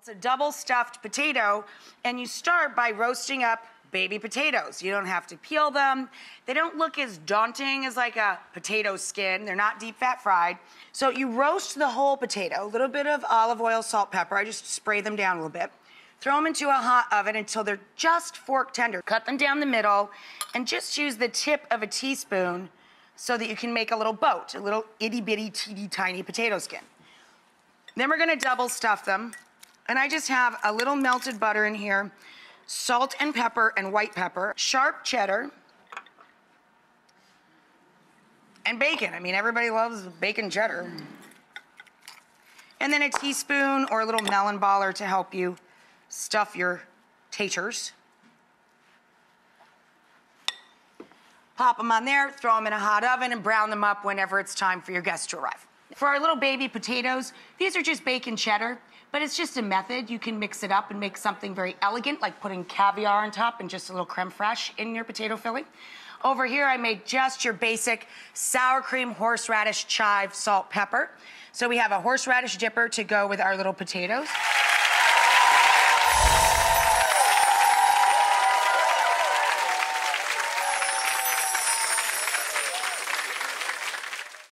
It's a double stuffed potato, and you start by roasting up baby potatoes. You don't have to peel them. They don't look as daunting as like a potato skin. They're not deep fat fried. So you roast the whole potato, a little bit of olive oil, salt, pepper. I just spray them down a little bit. Throw them into a hot oven until they're just fork tender. Cut them down the middle and just use the tip of a teaspoon so that you can make a little boat, a little itty bitty teeny tiny potato skin. Then we're gonna double stuff them. And I just have a little melted butter in here, salt and pepper and white pepper, sharp cheddar, and bacon. I mean, everybody loves bacon cheddar. And then a teaspoon or a little melon baller to help you stuff your taters. Pop them on there, throw them in a hot oven, and brown them up whenever it's time for your guests to arrive. For our little baby potatoes, these are just bacon cheddar, but it's just a method. You can mix it up and make something very elegant, like putting caviar on top and just a little creme fraiche in your potato filling. Over here, I made just your basic sour cream, horseradish, chive, salt, pepper. So we have a horseradish dipper to go with our little potatoes.